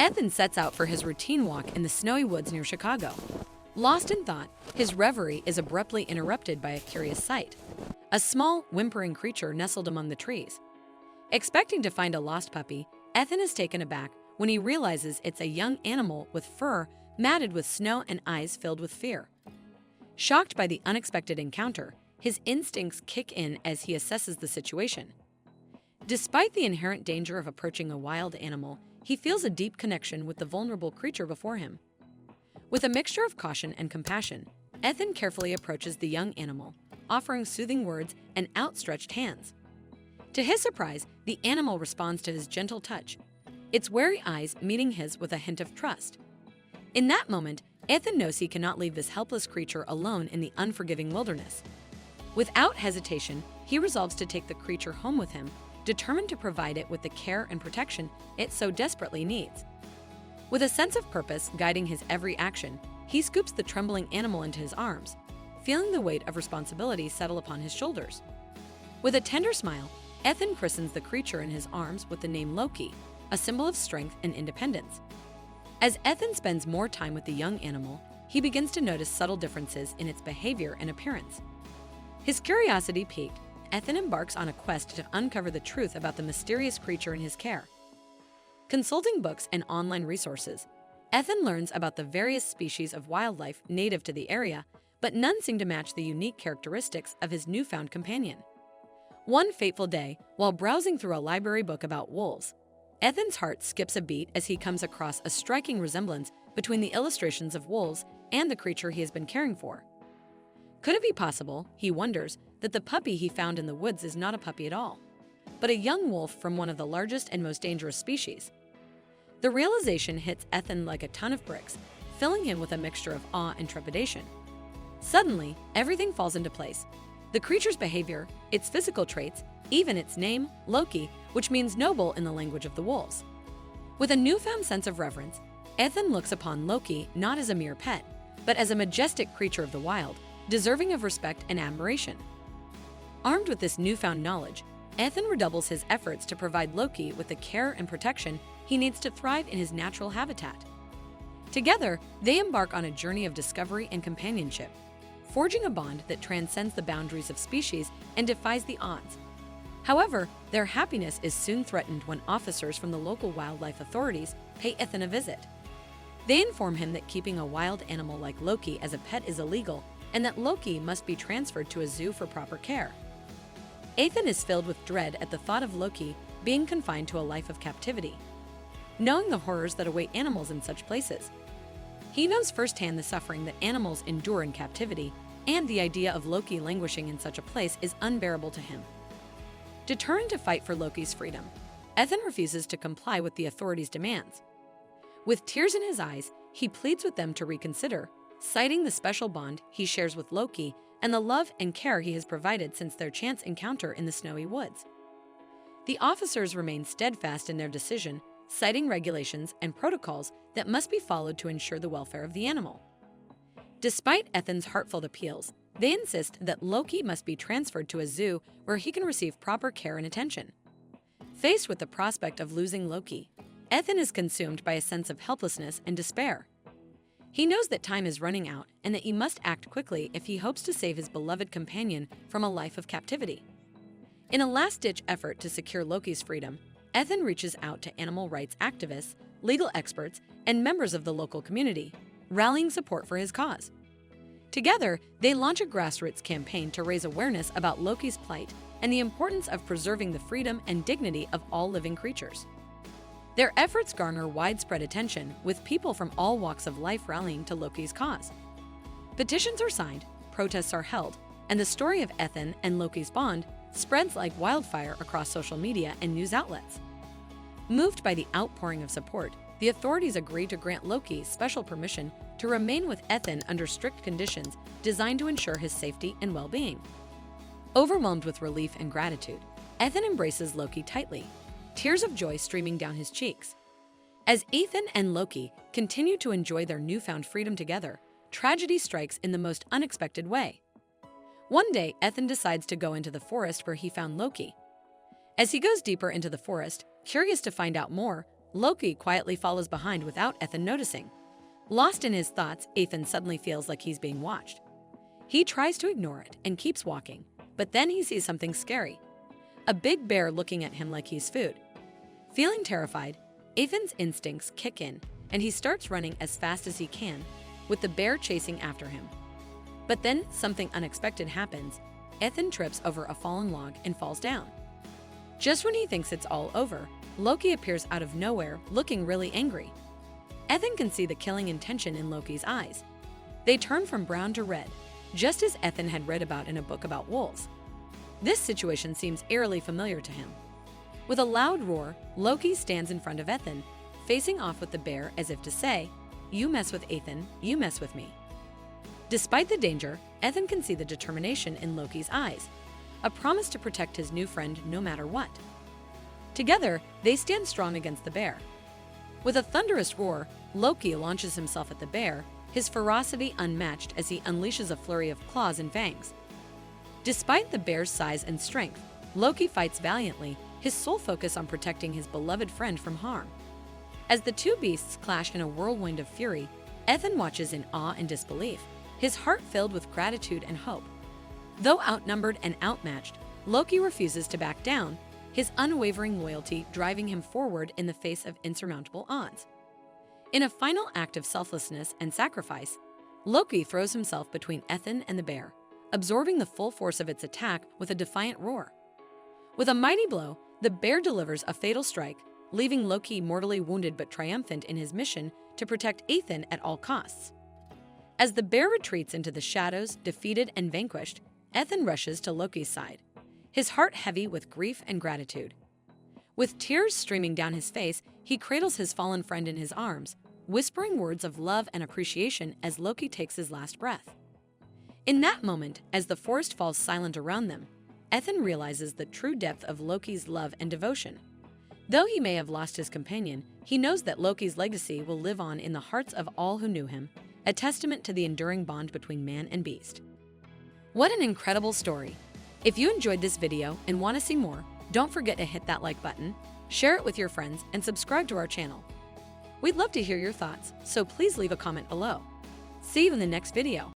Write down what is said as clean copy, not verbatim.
Ethan sets out for his routine walk in the snowy woods near Chicago. Lost in thought, his reverie is abruptly interrupted by a curious sight: a small, whimpering creature nestled among the trees. Expecting to find a lost puppy, Ethan is taken aback when he realizes it's a young animal with fur matted with snow and eyes filled with fear. Shocked by the unexpected encounter, his instincts kick in as he assesses the situation. Despite the inherent danger of approaching a wild animal, he feels a deep connection with the vulnerable creature before him. With a mixture of caution and compassion, Ethan carefully approaches the young animal, offering soothing words and outstretched hands. To his surprise, the animal responds to his gentle touch, its wary eyes meeting his with a hint of trust. In that moment, Ethan knows he cannot leave this helpless creature alone in the unforgiving wilderness. Without hesitation, he resolves to take the creature home with him, determined to provide it with the care and protection it so desperately needs. With a sense of purpose guiding his every action, he scoops the trembling animal into his arms, feeling the weight of responsibility settle upon his shoulders. With a tender smile, Ethan christens the creature in his arms with the name Loki, a symbol of strength and independence. As Ethan spends more time with the young animal, he begins to notice subtle differences in its behavior and appearance. His curiosity piqued, Ethan embarks on a quest to uncover the truth about the mysterious creature in his care. Consulting books and online resources, Ethan learns about the various species of wildlife native to the area, but none seem to match the unique characteristics of his newfound companion. One fateful day, while browsing through a library book about wolves, Ethan's heart skips a beat as he comes across a striking resemblance between the illustrations of wolves and the creature he has been caring for. Could it be possible, he wonders, that the puppy he found in the woods is not a puppy at all, but a young wolf from one of the largest and most dangerous species? The realization hits Ethan like a ton of bricks, filling him with a mixture of awe and trepidation. Suddenly, everything falls into place. The creature's behavior, its physical traits, even its name, Loki, which means noble in the language of the wolves. With a newfound sense of reverence, Ethan looks upon Loki not as a mere pet, but as a majestic creature of the wild, deserving of respect and admiration. Armed with this newfound knowledge, Ethan redoubles his efforts to provide Loki with the care and protection he needs to thrive in his natural habitat. Together, they embark on a journey of discovery and companionship, forging a bond that transcends the boundaries of species and defies the odds. However, their happiness is soon threatened when officers from the local wildlife authorities pay Ethan a visit. They inform him that keeping a wild animal like Loki as a pet is illegal and that Loki must be transferred to a zoo for proper care. Ethan is filled with dread at the thought of Loki being confined to a life of captivity, knowing the horrors that await animals in such places. He knows firsthand the suffering that animals endure in captivity, and the idea of Loki languishing in such a place is unbearable to him. Determined to fight for Loki's freedom, Ethan refuses to comply with the authorities' demands. With tears in his eyes, he pleads with them to reconsider, citing the special bond he shares with Loki and the love and care he has provided since their chance encounter in the snowy woods. The officers remain steadfast in their decision, citing regulations and protocols that must be followed to ensure the welfare of the animal. Despite Ethan's heartfelt appeals, they insist that Loki must be transferred to a zoo where he can receive proper care and attention. Faced with the prospect of losing Loki, Ethan is consumed by a sense of helplessness and despair. He knows that time is running out and that he must act quickly if he hopes to save his beloved companion from a life of captivity. In a last-ditch effort to secure Loki's freedom, Ethan reaches out to animal rights activists, legal experts, and members of the local community, rallying support for his cause. Together, they launch a grassroots campaign to raise awareness about Loki's plight and the importance of preserving the freedom and dignity of all living creatures. Their efforts garner widespread attention, with people from all walks of life rallying to Loki's cause. Petitions are signed, protests are held, and the story of Ethan and Loki's bond spreads like wildfire across social media and news outlets. Moved by the outpouring of support, the authorities agree to grant Loki special permission to remain with Ethan under strict conditions designed to ensure his safety and well-being. Overwhelmed with relief and gratitude, Ethan embraces Loki tightly, tears of joy streaming down his cheeks. As Ethan and Loki continue to enjoy their newfound freedom together, tragedy strikes in the most unexpected way. One day, Ethan decides to go into the forest where he found Loki. As he goes deeper into the forest, curious to find out more, Loki quietly follows behind without Ethan noticing. Lost in his thoughts, Ethan suddenly feels like he's being watched. He tries to ignore it and keeps walking, but then he sees something scary. A big bear looking at him like he's food. Feeling terrified, Ethan's instincts kick in and he starts running as fast as he can, with the bear chasing after him. But then something unexpected happens. Ethan trips over a fallen log and falls down. Just when he thinks it's all over, Loki appears out of nowhere looking really angry. Ethan can see the killing intention in Loki's eyes. They turn from brown to red, just as Ethan had read about in a book about wolves. This situation seems eerily familiar to him. With a loud roar, Loki stands in front of Ethan, facing off with the bear as if to say, "You mess with Ethan, you mess with me." Despite the danger, Ethan can see the determination in Loki's eyes, a promise to protect his new friend no matter what. Together, they stand strong against the bear. With a thunderous roar, Loki launches himself at the bear, his ferocity unmatched as he unleashes a flurry of claws and fangs. Despite the bear's size and strength, Loki fights valiantly, his sole focus on protecting his beloved friend from harm. As the two beasts clash in a whirlwind of fury, Ethan watches in awe and disbelief, his heart filled with gratitude and hope. Though outnumbered and outmatched, Loki refuses to back down, his unwavering loyalty driving him forward in the face of insurmountable odds. In a final act of selflessness and sacrifice, Loki throws himself between Ethan and the bear, absorbing the full force of its attack with a defiant roar. With a mighty blow, the bear delivers a fatal strike, leaving Loki mortally wounded but triumphant in his mission to protect Ethan at all costs. As the bear retreats into the shadows, defeated and vanquished, Ethan rushes to Loki's side, his heart heavy with grief and gratitude. With tears streaming down his face, he cradles his fallen friend in his arms, whispering words of love and appreciation as Loki takes his last breath. In that moment, as the forest falls silent around them, Ethan realizes the true depth of Loki's love and devotion. Though he may have lost his companion, he knows that Loki's legacy will live on in the hearts of all who knew him, a testament to the enduring bond between man and beast. What an incredible story! If you enjoyed this video and want to see more, don't forget to hit that like button, share it with your friends, and subscribe to our channel. We'd love to hear your thoughts, so please leave a comment below. See you in the next video.